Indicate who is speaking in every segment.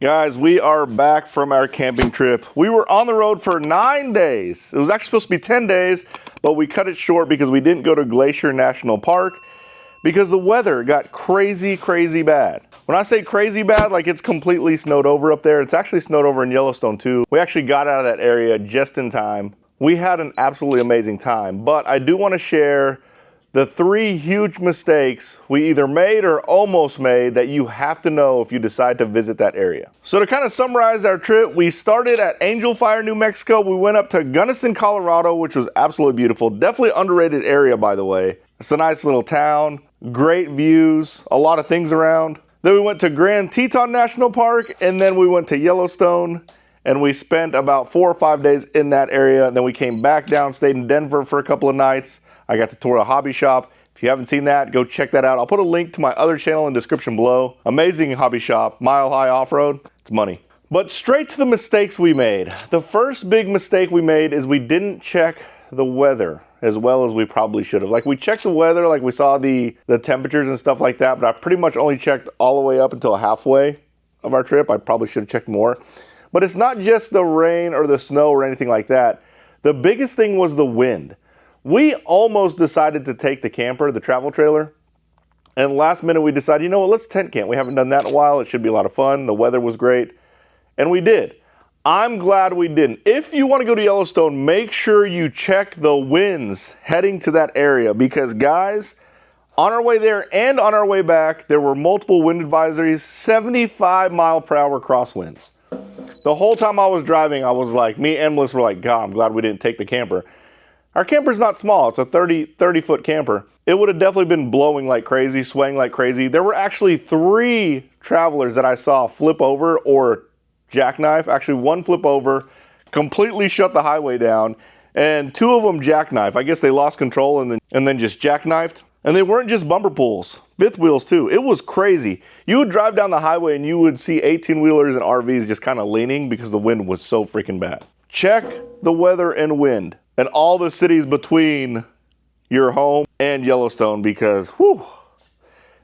Speaker 1: Guys, we are back from our camping trip. We were on the road for 9 days. It was actually supposed to be 10 days, but we cut it short because we didn't go to Glacier National Park because the weather got crazy, crazy bad. When I say crazy bad, like it's completely snowed over up there. It's actually snowed over in Yellowstone too. We actually got out of that area just in time. We had an absolutely amazing time, but I do want to share the 3 huge mistakes we either made or almost made that you have to know if you decide to visit that area. So to kind of summarize our trip, we started at Angel Fire, New Mexico. We went up to Gunnison, Colorado, which was absolutely beautiful. Definitely underrated area, by the way. It's a nice little town, great views, a lot of things around. Then we went to Grand Teton National Park, and then we went to Yellowstone, and we spent about 4 or 5 days in that area. And then we came back down, stayed in Denver for a couple of nights. I got to tour a hobby shop. If you haven't seen that, go check that out. I'll put a link to my other channel in the description below. Amazing hobby shop, mile high off-road. It's money. But straight to the mistakes we made. The first big mistake we made is we didn't check the weather as well as we probably should have. Like we checked the weather, like we saw the temperatures and stuff like that, but I pretty much only checked all the way up until halfway of our trip. I probably should have checked more. But it's not just the rain or the snow or anything like that. The biggest thing was the wind. We almost decided to take the camper, the travel trailer, and last minute we decided, you know what, let's tent camp. We haven't done that in a while. It should be a lot of fun. The weather was great, and we did. I'm glad we didn't. If you want to go to Yellowstone, make sure you check the winds heading to that area because, guys, on our way there and on our way back, there were multiple wind advisories, 75-mile-per-hour crosswinds. The whole time I was driving, I was like, me and Melissa were like, God, I'm glad we didn't take the camper. Our camper's not small. It's a 30-foot camper. It would have definitely been blowing like crazy, swaying like crazy. There were actually 3 travelers that I saw flip over or jackknife. Actually, one flip over, completely shut the highway down, and 2 of them jackknife. I guess they lost control and then just jackknifed. And they weren't just bumper pulls, 5th wheels too. It was crazy. You would drive down the highway and you would see 18-wheelers and RVs just kind of leaning because the wind was so freaking bad. Check the weather and wind and all the cities between your home and Yellowstone because, whew,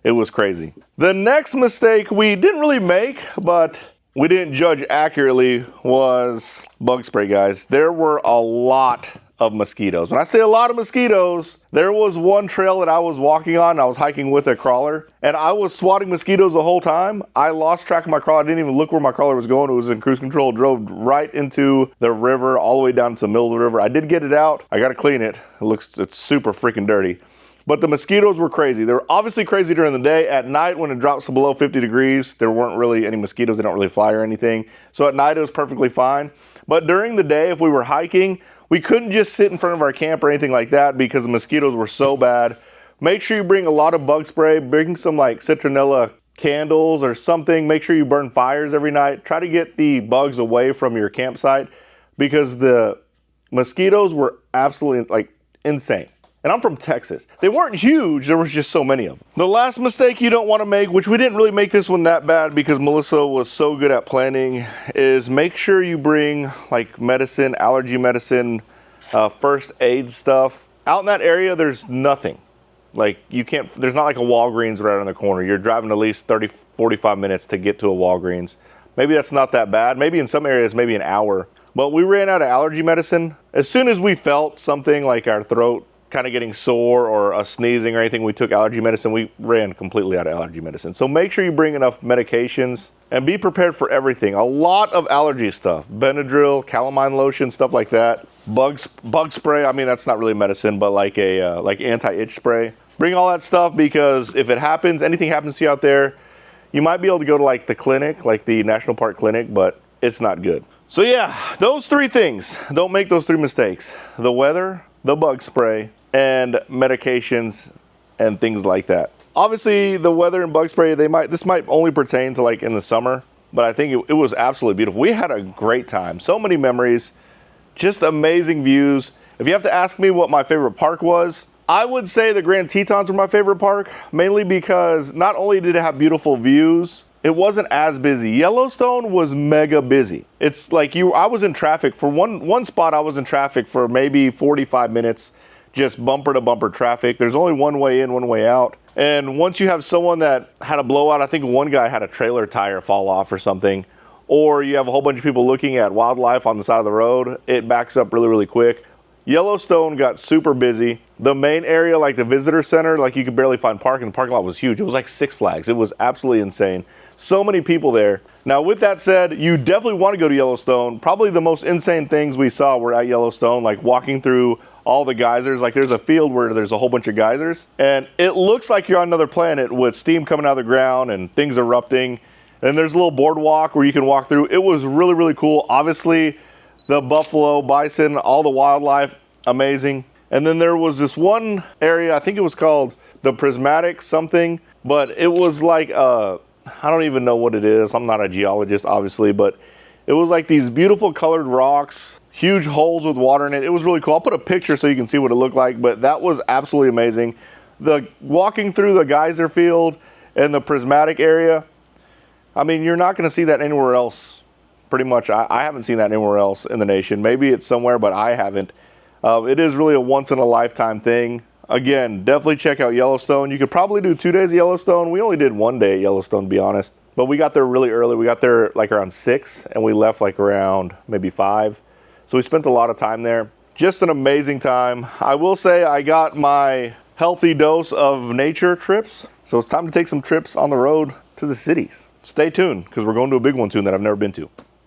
Speaker 1: it was crazy. The next mistake we didn't really make, but we didn't judge accurately was bug spray, guys. There were a lot of mosquitoes. When I say a lot of mosquitoes, there was one trail that I was walking on, and I was hiking with a crawler, and I was swatting mosquitoes the whole time. I lost track of my crawler. I didn't even look where my crawler was going. It was in cruise control, drove right into the river, all the way down to the middle of the river. I did get it out. I got to clean it. It's super freaking dirty. But the mosquitoes were crazy. They were obviously crazy during the day. At night, when it drops to below 50 degrees, there weren't really any mosquitoes. They don't really fly or anything. So at night, it was perfectly fine. But during the day, if we were hiking, we couldn't just sit in front of our camp or anything like that because the mosquitoes were so bad. Make sure you bring a lot of bug spray. Bring some like citronella candles or something. Make sure you burn fires every night. Try to get the bugs away from your campsite because the mosquitoes were absolutely like insane. And I'm from Texas. They weren't huge, there was just so many of them. The last mistake you don't want to make, which we didn't really make this one that bad because Melissa was so good at planning, is make sure you bring like medicine, allergy medicine, first aid stuff. Out in that area, there's nothing. Like you can't, there's not like a Walgreens right on the corner. You're driving at least 30, 45 minutes to get to a Walgreens. Maybe that's not that bad. Maybe in some areas, maybe an hour. But we ran out of allergy medicine. As soon as we felt something like our throat kind of getting sore or a sneezing or anything, we took allergy medicine. We ran completely out of allergy medicine. So make sure you bring enough medications and be prepared for everything. A lot of allergy stuff, Benadryl, calamine lotion, stuff like that. Bug spray, I mean, that's not really medicine, but like a like anti-itch spray. Bring all that stuff because if it happens, anything happens to you out there, you might be able to go to like the clinic, like the National Park Clinic, but it's not good. So yeah, those 3 things. Don't make those 3 mistakes. The weather, the bug spray, and medications and things like that. Obviously, the weather and bug spray, this might only pertain to like in the summer, but I think it was absolutely beautiful. We had a great time. So many memories, just amazing views. If you have to ask me what my favorite park was, I would say the Grand Tetons were my favorite park, mainly because not only did it have beautiful views, it wasn't as busy. Yellowstone was mega busy. It's like I was in traffic for one spot. I was in traffic for maybe 45 minutes. Just bumper to bumper traffic. There's only one way in, one way out. And once you have someone that had a blowout, I think one guy had a trailer tire fall off or something, or you have a whole bunch of people looking at wildlife on the side of the road, it backs up really, really quick. Yellowstone got super busy. The main area, like the visitor center, like you could barely find parking. The parking lot was huge. It was like Six Flags. It was absolutely insane. So many people there. Now, with that said, you definitely want to go to Yellowstone. Probably the most insane things we saw were at Yellowstone, like walking through all the geysers. Like there's a field where there's a whole bunch of geysers, and it looks like you're on another planet with steam coming out of the ground and things erupting. And there's a little boardwalk where you can walk through. It was really, really cool. Obviously, the buffalo, bison, all the wildlife, amazing. And then there was this one area, I think it was called the Prismatic something, but it was like, I don't even know what it is. I'm not a geologist, obviously, but it was like these beautiful colored rocks, huge holes with water in it. It was really cool. I'll put a picture so you can see what it looked like, but that was absolutely amazing. The walking through the geyser field and the Prismatic area, I mean, you're not going to see that anywhere else. Pretty much, I haven't seen that anywhere else in the nation. Maybe it's somewhere, but I haven't. It is really a once-in-a-lifetime thing. Again, definitely check out Yellowstone. You could probably do 2 days of Yellowstone. We only did 1 day at Yellowstone, to be honest. But we got there really early. We got there like around 6, and we left like around maybe 5. So we spent a lot of time there. Just an amazing time. I will say I got my healthy dose of nature trips. So it's time to take some trips on the road to the cities. Stay tuned, because we're going to a big one soon that I've never been to.